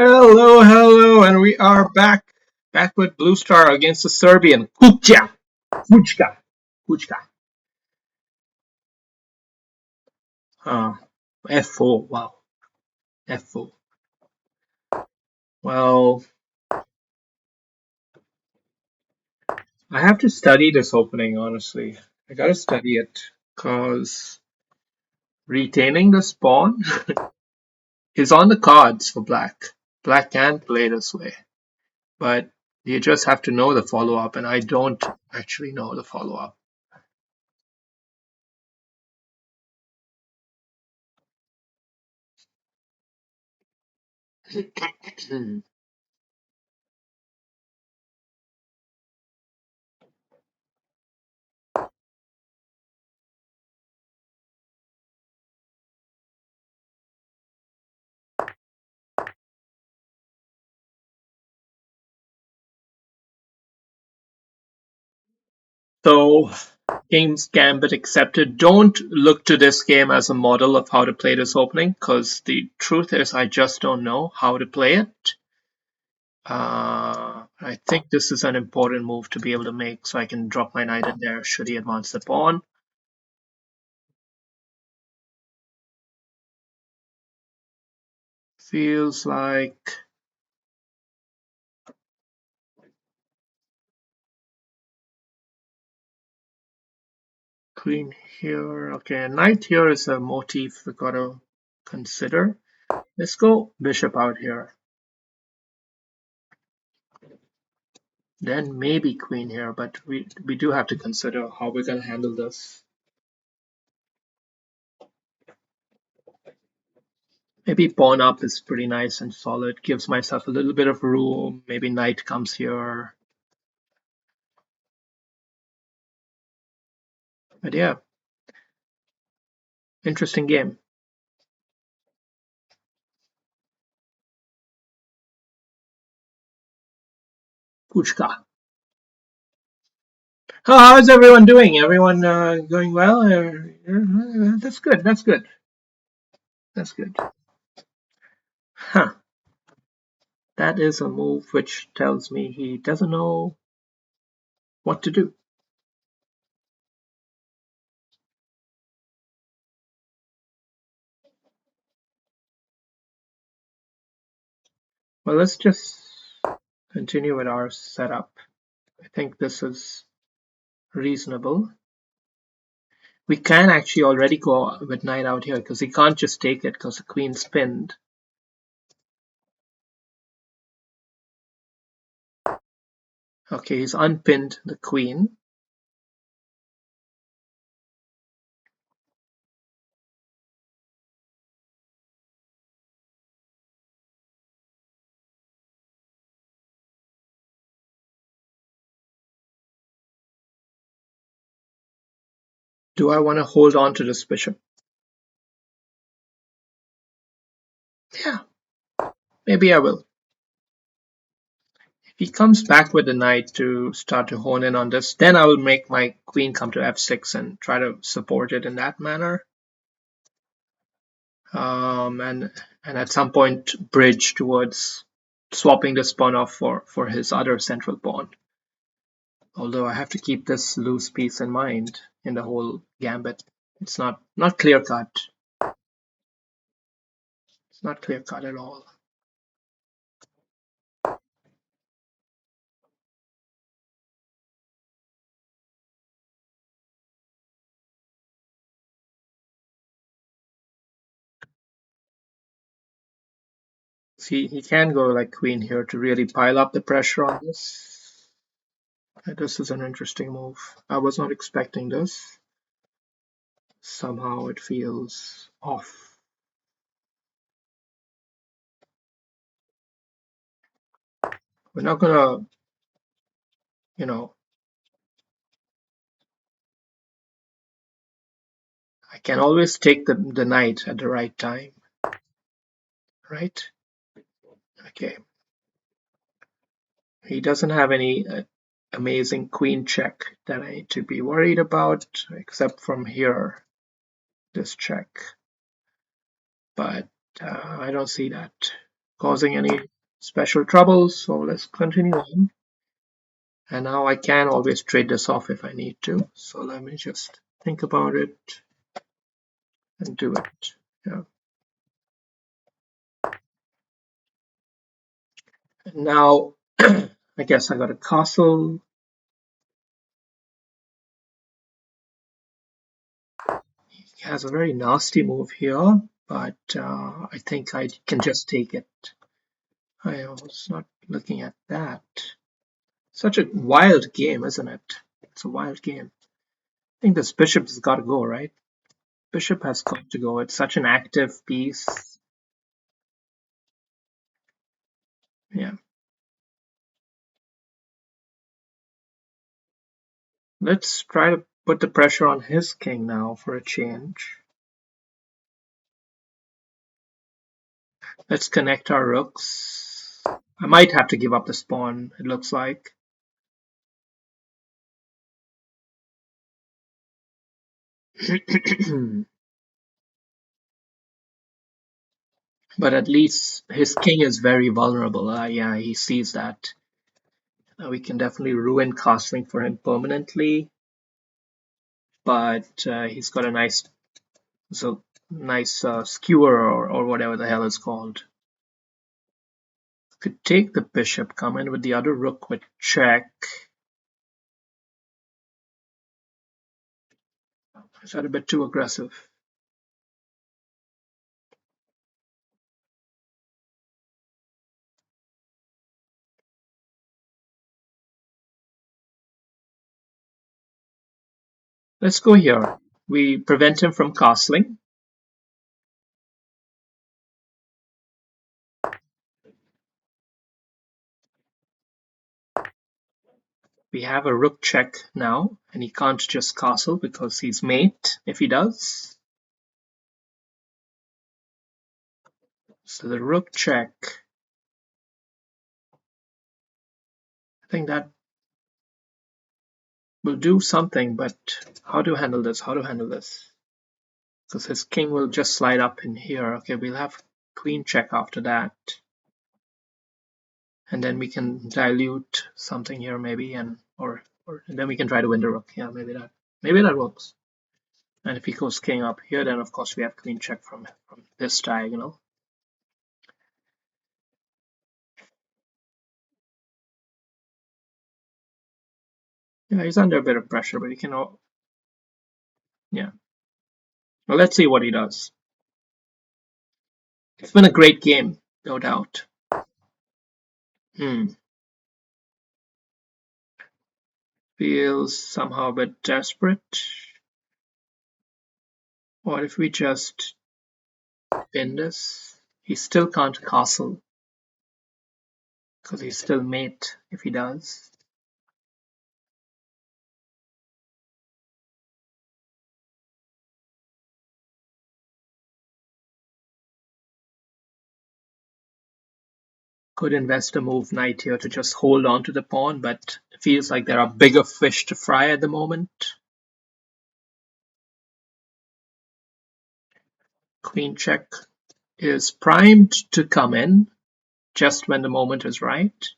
Hello, hello, and we are back with Blue Star against the Serbian Kuchka, Kuchka. Uh, F4, wow, F4. Well, I have to study this opening, honestly. I gotta study it, because retaining the spawn is on the cards for Black. Black can play this way, but you just have to know the follow-up, and I don't actually know the follow-up. So, King's Gambit accepted. Don't look to this game as a model of how to play this opening, because the truth is I just don't know how to play it. I think this is an important move to be able to make, so I can drop my knight in there should he advance the pawn. Feels like queen here. Okay, knight here is a motif we gotta consider. Let's go bishop out here. Then maybe queen here, but we do have to consider how we're gonna handle this. Maybe pawn up is pretty nice and solid. Gives myself a little bit of room. Maybe knight comes here. But yeah, interesting game. Puchka. How's everyone doing? Everyone going well? That's good. That's good. That's good. Huh. That is a move which tells me he doesn't know what to do. Well, let's just continue with our setup. I think this is reasonable. We can actually already go with knight out here because he can't just take it because the queen's pinned. Okay, he's unpinned the queen. Do I want to hold on to this bishop? Yeah, maybe I will. If he comes back with the knight to start to hone in on this, then I will make my queen come to f6 and try to support it in that manner. And at some point bridge towards swapping this pawn off for his other central pawn. Although I have to keep this loose piece in mind in the whole gambit. It's not clear cut. It's not clear cut at all. See, he can go like queen here to really pile up the pressure on this. This is an interesting move. I was not expecting this. Somehow it feels off. We're not gonna, you know, I can always take the knight at the right time, right? Okay. He doesn't have any amazing queen check that I need to be worried about, except from here, this check. But I don't see that. causing any special troubles. So let's continue on. And now I can always trade this off if I need to. So let me just think about it and do it. Yeah. And now I guess I got a castle. He has a very nasty move here, but I think I can just take it. I was not looking at that. Such a wild game, isn't it? It's a wild game. I think this bishop has got to go, right? Bishop has got to go. It's such an active piece. Yeah. Let's try to put the pressure on his king now for a change. Let's connect our rooks. I might have to give up the pawn, it looks like. But at least his king is very vulnerable. Yeah, he sees that. We can definitely ruin castling for him permanently. But he's got a nice skewer or whatever the hell it's called. Could take the bishop, come in with the other rook with check. Is that a bit too aggressive? Let's go here. We prevent him from castling. We have a rook check now, and he can't just castle because he's mate if he does. So the rook check. I think that will do something, but how to handle this? How to handle this? Because his king will just slide up in here. Okay, we'll have queen check after that. And then we can dilute something here maybe, and then we can try to win the rook. Yeah, maybe that works. And if he goes king up here, then of course we have queen check from this diagonal. Yeah, he's under a bit of pressure, but he can. Yeah. Well, let's see what he does. It's been a great game, no doubt. Hmm. Feels somehow a bit desperate. What if we just pin this? He still can't castle because he's still mate if he does. Could invest a move knight here to just hold on to the pawn, but it feels like there are bigger fish to fry at the moment. Queen check is primed to come in just when the moment is right.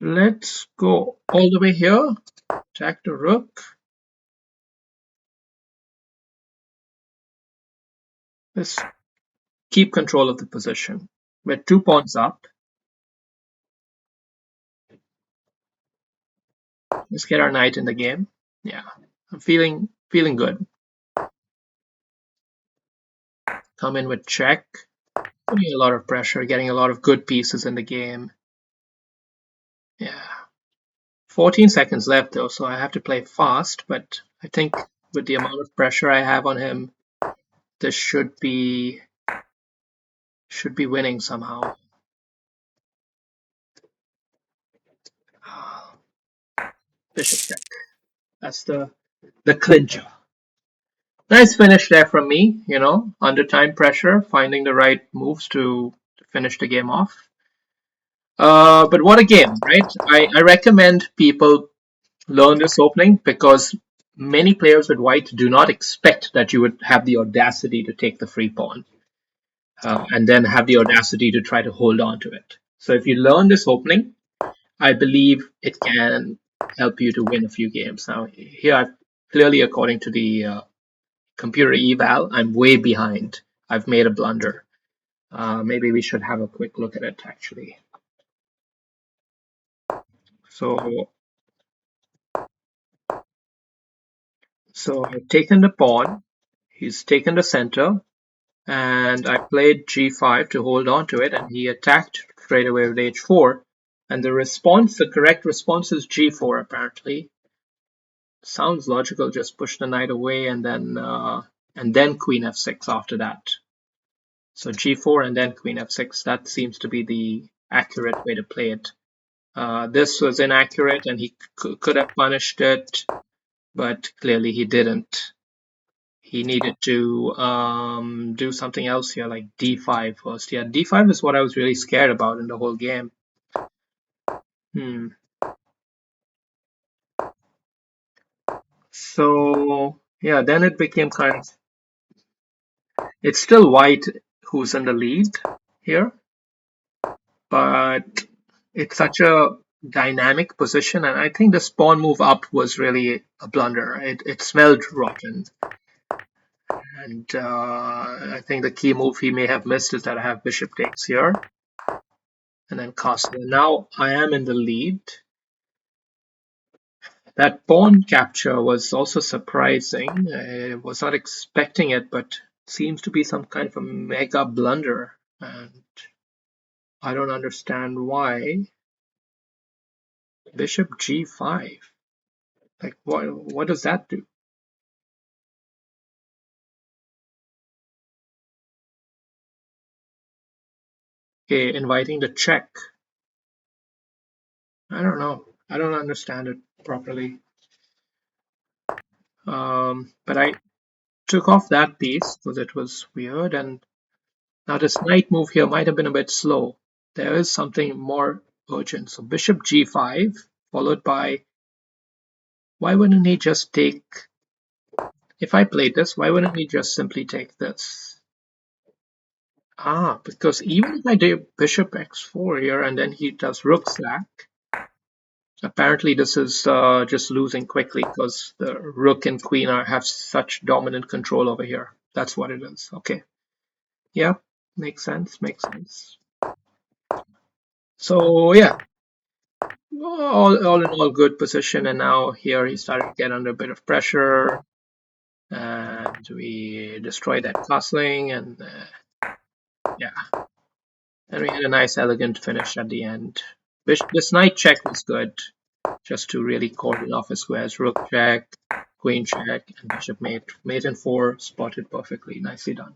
Let's go all the way here. Attack the rook. Let's keep control of the position. We're 2 pawns up. Let's get our knight in the game. Yeah, I'm feeling good. Come in with check. Putting a lot of pressure, getting a lot of good pieces in the game. Yeah. 14 seconds left though, so I have to play fast, but I think with the amount of pressure I have on him, this should be winning somehow. Bishop check. That's the clincher. Nice finish there from me, under time pressure, finding the right moves to finish the game off. But what a game, right? I recommend people learn this opening because many players with white do not expect that you would have the audacity to take the free pawn and then have the audacity to try to hold on to it. So if you learn this opening, I believe it can help you to win a few games. Now, here, clearly, according to the computer eval, I'm way behind. I've made a blunder. Maybe we should have a quick look at it, actually. So, so I've taken the pawn. He's taken the center, and I played g5 to hold on to it, and he attacked straight away with h4. And the correct response is g4, apparently. Sounds logical. Just push the knight away, and then queen f6 after that. So g4 and then queen f6. That seems to be the accurate way to play it. This was inaccurate, and he could have punished it, but clearly he didn't. He needed to do something else here, like d5 first. Yeah, d5 is what I was really scared about in the whole game. Hmm. So yeah, then it became kind of. It's still white who's in the lead here, but it's such a dynamic position, and I think the pawn move up was really a blunder. It smelled rotten, and I think the key move he may have missed is that I have bishop takes here, and then castle. Now I am in the lead. That pawn capture was also surprising. I was not expecting it, but seems to be some kind of a mega blunder, and I don't understand why. Bishop g5. Like, what does that do? Okay, inviting the check. I don't know. I don't understand it properly. But I took off that piece because it was weird. And now this knight move here might have been a bit slow. There is something more urgent. So bishop g5 followed by, why wouldn't he just take, if I played this, why wouldn't he just simply take this? Because even if I do bishop x4 here and then he does rook sack, apparently this is just losing quickly because the rook and queen have such dominant control over here. That's what it is. Okay. Yeah, makes sense. Makes sense. So yeah, all in all, good position. And now here he started to get under a bit of pressure, and we destroyed that castling, and yeah, and we had a nice, elegant finish at the end. This knight check was good, just to really cordon off his squares. Rook check, queen check, and bishop mate. Mate and four, spotted perfectly. Nicely done.